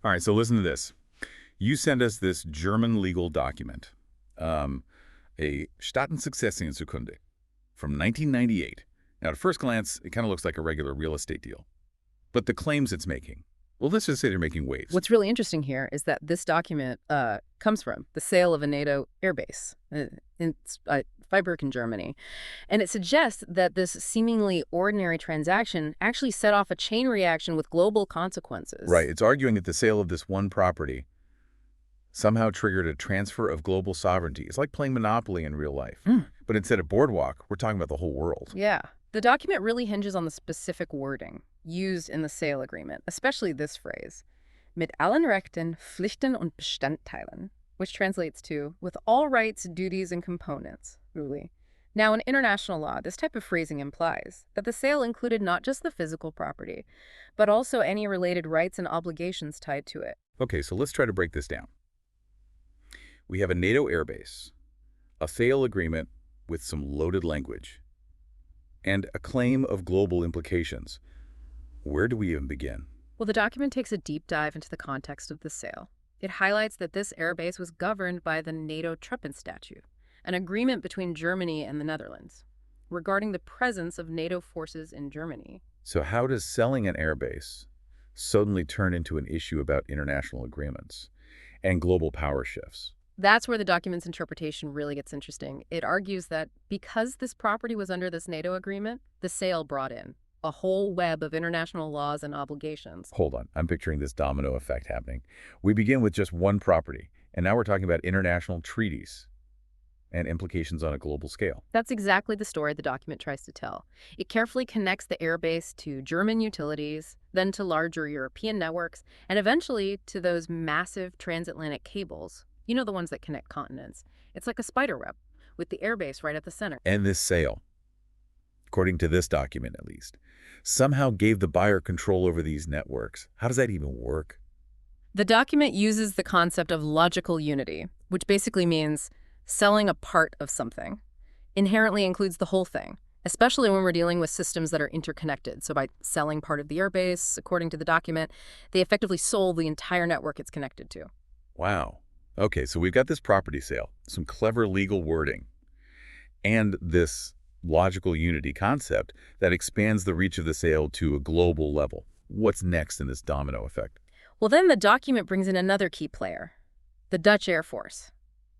All right, so listen to this. You send us this German legal document, a Staatensukzessionsurkunde from 1998. Now, at first glance, it kind of looks like a regular real estate deal. But the claims it's making, well, let's just say they're making waves. What's really interesting here is that this document comes from the sale of a NATO airbase in Freiburg in Germany. And it suggests that this seemingly ordinary transaction actually set off a chain reaction with global consequences. Right. It's arguing that the sale of this one property somehow triggered a transfer of global sovereignty. It's like playing Monopoly in real life. But instead of boardwalk, we're talking about the whole world. Yeah. The document really hinges on the specific wording used in the sale agreement, especially this phrase, mit allen Rechten, Pflichten und Bestandteilen, which translates to, with all rights, duties, and components, really. Now, in international law, this type of phrasing implies that the sale included not just the physical property, but also any related rights and obligations tied to it. Okay, so let's try to break this down. We have a NATO airbase, a sale agreement with some loaded language, and a claim of global implications. Where do we even begin? Well, the document takes a deep dive into the context of the sale. It highlights that this airbase was governed by the NATO Treaties Statute, an agreement between Germany and the Netherlands, regarding the presence of NATO forces in Germany. So how does selling an airbase suddenly turn into an issue about international agreements and global power shifts? That's where the document's interpretation really gets interesting. It argues that because this property was under this NATO agreement, the sale brought in a whole web of international laws and obligations. Hold on, I'm picturing this domino effect happening. We begin with just one property, and now we're talking about international treaties and implications on a global scale. That's exactly the story the document tries to tell. It carefully connects the airbase to German utilities, then to larger European networks, and eventually to those massive transatlantic cables. You know, the ones that connect continents. It's like a spider web, with the airbase right at the center. And this sale, according to this document at least, somehow gave the buyer control over these networks. How does that even work? The document uses the concept of logical unity, which basically means selling a part of something. Inherently includes the whole thing, especially when we're dealing with systems that are interconnected. So by selling part of the airbase, according to the document, they effectively sold the entire network it's connected to. Wow. Okay, so we've got this property sale, some clever legal wording, and this logical unity concept that expands the reach of the sale to a global level. What's next in this domino effect? Well, then the document brings in another key player, the Dutch Air Force.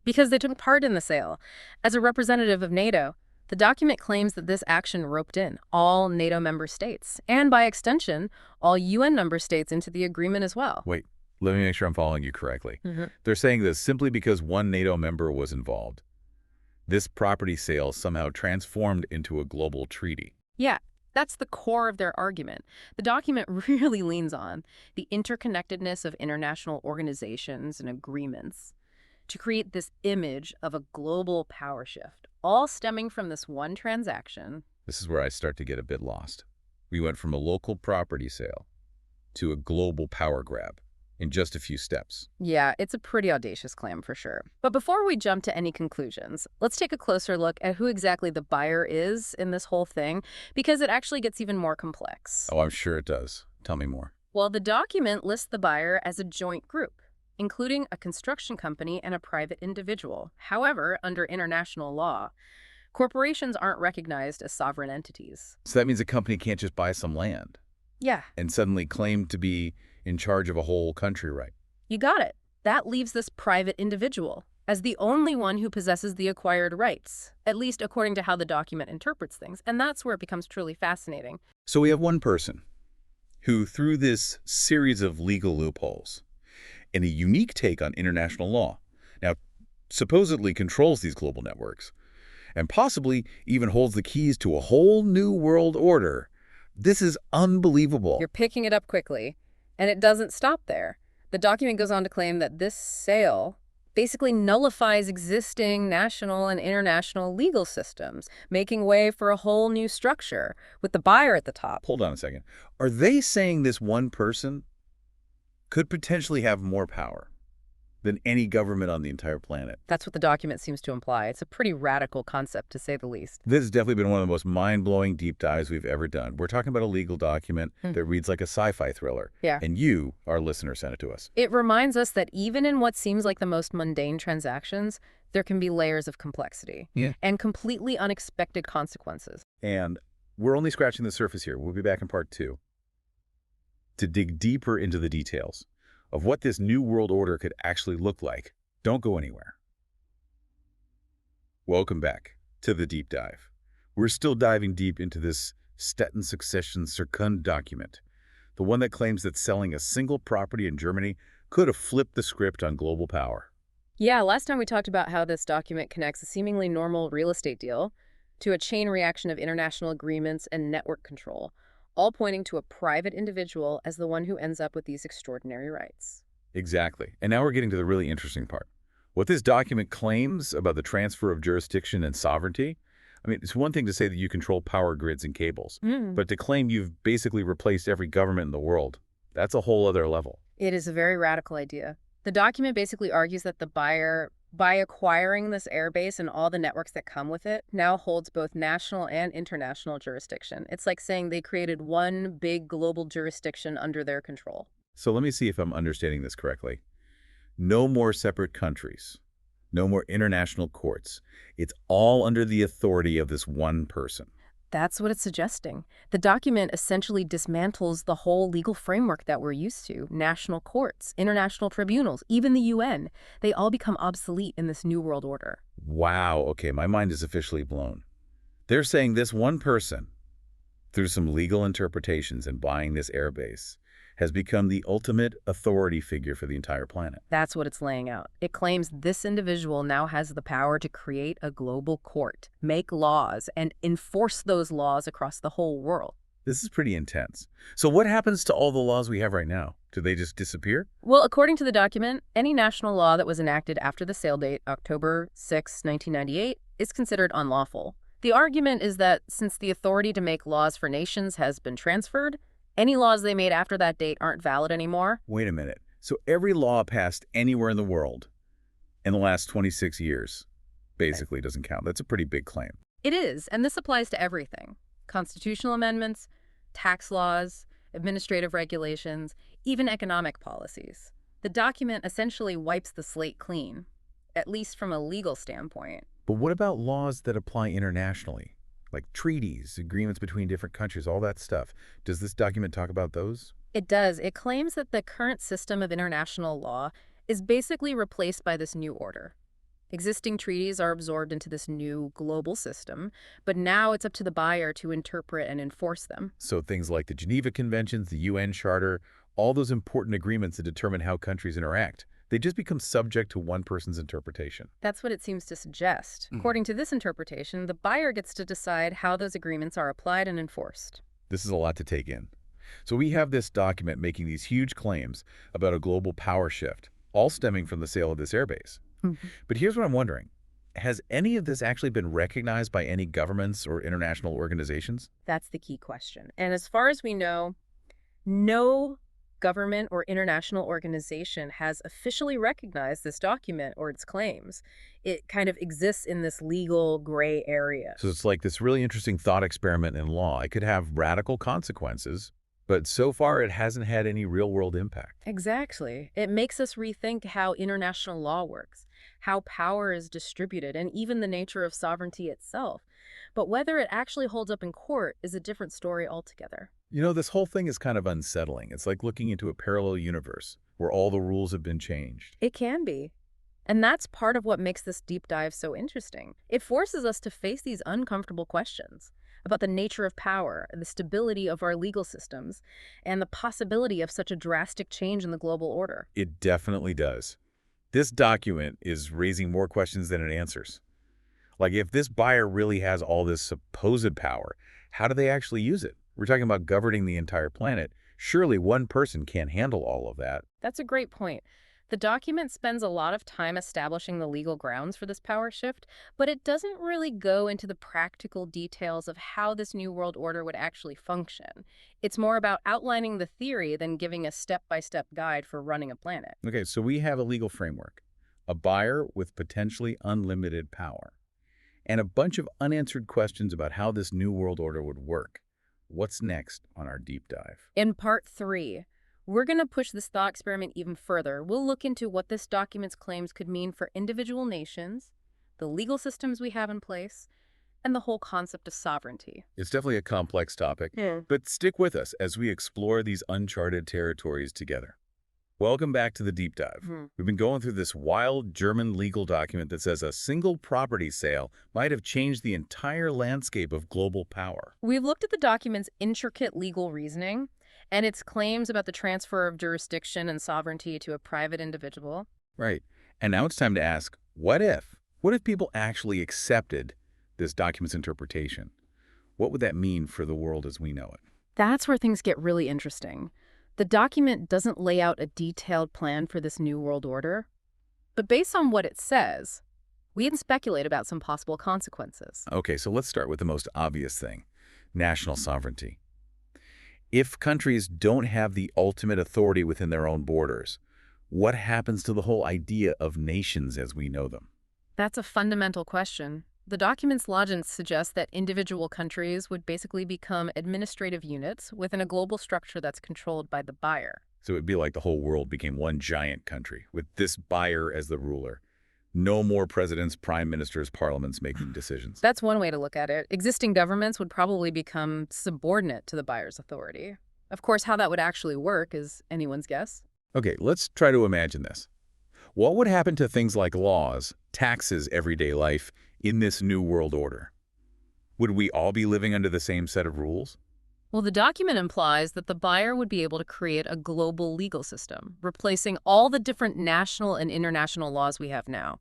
Because they took part in the sale. As a representative of NATO, the document claims that this action roped in all NATO member states, and by extension, all UN member states into the agreement as well. Wait, let me make sure I'm following you correctly. They're saying that simply because one NATO member was involved, this property sale somehow transformed into a global treaty. Yeah, that's the core of their argument. The document really leans on the interconnectedness of international organizations and agreements to create this image of a global power shift, all stemming from this one transaction. This is where I start to get a bit lost. We went from a local property sale to a global power grab in just a few steps. Yeah, it's a pretty audacious claim for sure. But before we jump to any conclusions, let's take a closer look at who exactly the buyer is in this whole thing, because it actually gets even more complex. Oh, I'm sure it does. Tell me more. Well, the document lists the buyer as a joint group, including a construction company and a private individual. However, under international law, corporations aren't recognized as sovereign entities. So that means a company can't just buy some land Yeah, and suddenly claim to be in charge of a whole country, right? you got it. That leaves this private individual as the only one who possesses the acquired rights, at least according to how the document interprets things. And that's where it becomes truly fascinating. So we have one person who, through this series of legal loopholes and a unique take on international law, now supposedly controls these global networks and possibly even holds the keys to a whole new world order. This is unbelievable. You're picking it up quickly, and it doesn't stop there. The document goes on to claim that this sale basically nullifies existing national and international legal systems, making way for a whole new structure with the buyer at the top. Hold on a second. Are they saying this one person could potentially have more power than any government on the entire planet. That's what the document seems to imply. It's a pretty radical concept, to say the least. This has definitely been one of the most mind-blowing deep dives we've ever done. We're talking about a legal document Hmm. that reads like a sci-fi thriller. Yeah. And you, our listener, sent it to us. It reminds us that even in what seems like the most mundane transactions, there can be layers of complexity and completely unexpected consequences. And we're only scratching the surface here. We'll be back in part 2 to dig deeper into the details of what this new world order could actually look like. Don't go anywhere. Welcome back to the deep dive. We're still diving deep into this Staatensukzessionsurkunde document, the one that claims that selling a single property in Germany could have flipped the script on global power. Yeah, last time we talked about how this document connects a seemingly normal real estate deal to a chain reaction of international agreements and network control, all pointing to a private individual as the one who ends up with these extraordinary rights. Exactly. And now we're getting to the really interesting part. What this document claims about the transfer of jurisdiction and sovereignty, I mean, it's one thing to say that you control power grids and cables, but to claim you've basically replaced every government in the world, that's a whole other level. It is a very radical idea. The document basically argues that the buyer, by acquiring this airbase and all the networks that come with it, now holds both national and international jurisdiction. It's like saying they created one big global jurisdiction under their control. So let me see if I'm understanding this correctly. No more separate countries. No more international courts. It's all under the authority of this one person. That's what it's suggesting. The document essentially dismantles the whole legal framework that we're used to. National courts, international tribunals, even the UN. They all become obsolete in this new world order. Wow, okay, my mind is officially blown. They're saying this one person, through some legal interpretations and buying this airbase, has become the ultimate authority figure for the entire planet. That's what it's laying out. It claims this individual now has the power to create a global court, make laws, and enforce those laws across the whole world. This is pretty intense. So what happens to all the laws we have right now? Do they just disappear? Well, according to the document, any national law that was enacted after the sale date, October 6, 1998, is considered unlawful. The argument is that since the authority to make laws for nations has been transferred, any laws they made after that date aren't valid anymore. Wait a minute. So every law passed anywhere in the world in the last 26 years basically doesn't count. That's a pretty big claim. It is, and this applies to everything. Constitutional amendments, tax laws, administrative regulations, even economic policies. The document essentially wipes the slate clean, at least from a legal standpoint. But what about laws that apply internationally? Like treaties, agreements between different countries, all that stuff. Does this document talk about those? It does. It claims that the current system of international law is basically replaced by this new order. Existing treaties are absorbed into this new global system, but now it's up to the buyer to interpret and enforce them. So things like the Geneva Conventions, the UN Charter, all those important agreements that determine how countries interact, they just become subject to one person's interpretation. That's what it seems to suggest. According to this interpretation, the buyer gets to decide how those agreements are applied and enforced. This is a lot to take in. So we have this document making these huge claims about a global power shift, all stemming from the sale of this airbase. But here's what I'm wondering. Has any of this actually been recognized by any governments or international organizations? That's the key question. And as far as we know, no government or international organization has officially recognized this document or its claims. It kind of exists in this legal gray area. So it's like this really interesting thought experiment in law. It could have radical consequences, but so far it hasn't had any real-world impact. Exactly. It makes us rethink how international law works, how power is distributed, and even the nature of sovereignty itself. But whether it actually holds up in court is a different story altogether. You know, this whole thing is kind of unsettling. It's like looking into a parallel universe where all the rules have been changed. It can be. And that's part of what makes this deep dive so interesting. It forces us to face these uncomfortable questions about the nature of power, the stability of our legal systems, and the possibility of such a drastic change in the global order. It definitely does. This document is raising more questions than it answers. Like, if this buyer really has all this supposed power, how do they actually use it? We're talking about governing the entire planet. Surely one person can't handle all of that. That's a great point. The document spends a lot of time establishing the legal grounds for this power shift, but it doesn't really go into the practical details of how this new world order would actually function. It's more about outlining the theory than giving a step-by-step guide for running a planet. Okay, so we have a legal framework, a buyer with potentially unlimited power, and a bunch of unanswered questions about how this new world order would work. What's next on our deep dive? In part 3, we're going to push this thought experiment even further. We'll look into what this document's claims could mean for individual nations, the legal systems we have in place, and the whole concept of sovereignty. It's definitely a complex topic, but stick with us as we explore these uncharted territories together. Welcome back to the deep dive. We've been going through this wild German legal document that says a single property sale might have changed the entire landscape of global power. We've looked at the document's intricate legal reasoning and its claims about the transfer of jurisdiction and sovereignty to a private individual. Right. And now it's time to ask, what if? What if people actually accepted this document's interpretation? What would that mean for the world as we know it? That's where things get really interesting. The document doesn't lay out a detailed plan for this new world order, but based on what it says, we can speculate about some possible consequences. Okay, so let's start with the most obvious thing, national sovereignty. If countries don't have the ultimate authority within their own borders, what happens to the whole idea of nations as we know them? That's a fundamental question. The document's logic suggests that individual countries would basically become administrative units within a global structure that's controlled by the buyer. So it'd be like the whole world became one giant country, with this buyer as the ruler. No more presidents, prime ministers, parliaments making decisions. That's one way to look at it. Existing governments would probably become subordinate to the buyer's authority. Of course, how that would actually work is anyone's guess. Okay, let's try to imagine this. What would happen to things like laws, taxes, everyday life in this new world order? Would we all be living under the same set of rules? Well, the document implies that the buyer would be able to create a global legal system, replacing all the different national and international laws we have now.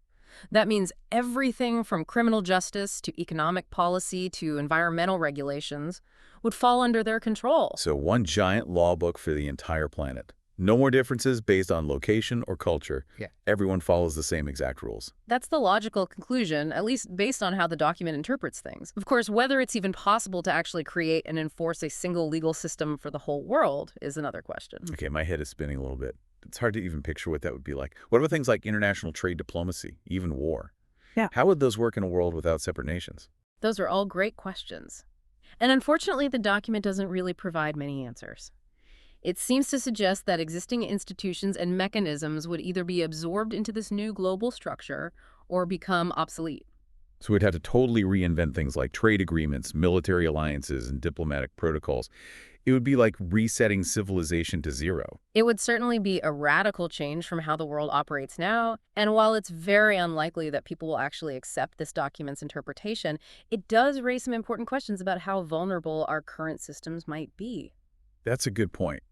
That means everything from criminal justice to economic policy to environmental regulations would fall under their control. So one giant law book for the entire planet. No more differences based on location or culture. Yeah. Everyone follows the same exact rules. That's the logical conclusion, at least based on how the document interprets things. Of course, whether it's even possible to actually create and enforce a single legal system for the whole world is another question. Okay, my head is spinning a little bit. It's hard to even picture what that would be like. What about things like international trade diplomacy, even war? Yeah. How would those work in a world without separate nations? Those are all great questions. And unfortunately, the document doesn't really provide many answers. It seems to suggest that existing institutions and mechanisms would either be absorbed into this new global structure or become obsolete. So we'd have to totally reinvent things like trade agreements, military alliances, and diplomatic protocols. It would be like resetting civilization to zero. It would certainly be a radical change from how the world operates now, and while it's very unlikely that people will actually accept this document's interpretation, it does raise some important questions about how vulnerable our current systems might be. That's a good point.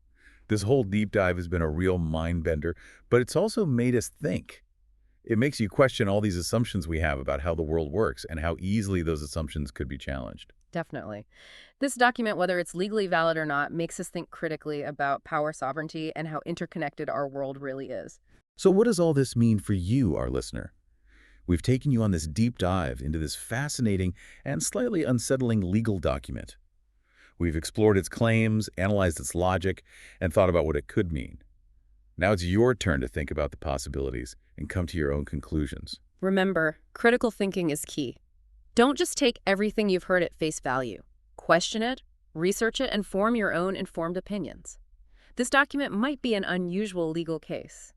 This whole deep dive has been a real mind bender, but it's also made us think. It makes you question all these assumptions we have about how the world works and how easily those assumptions could be challenged. Definitely. This document, whether it's legally valid or not, makes us think critically about power sovereignty and how interconnected our world really is. So what does all this mean for you, our listener? We've taken you on this deep dive into this fascinating and slightly unsettling legal document. We've explored its claims, analyzed its logic, and thought about what it could mean. Now it's your turn to think about the possibilities and come to your own conclusions. Remember, critical thinking is key. Don't just take everything you've heard at face value. Question it, research it, and form your own informed opinions. This document might be an unusual legal case,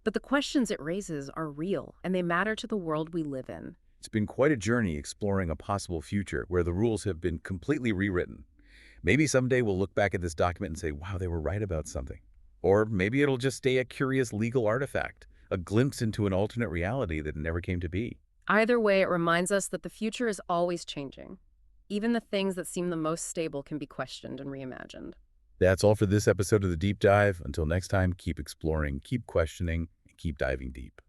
but the questions it raises are real, and they matter to the world we live in. It's been quite a journey exploring a possible future where the rules have been completely rewritten. Maybe someday we'll look back at this document and say, wow, they were right about something. Or maybe it'll just stay a curious legal artifact, a glimpse into an alternate reality that never came to be. Either way, it reminds us that the future is always changing. Even the things that seem the most stable can be questioned and reimagined. That's all for this episode of The Deep Dive. Until next time, keep exploring, keep questioning, and keep diving deep.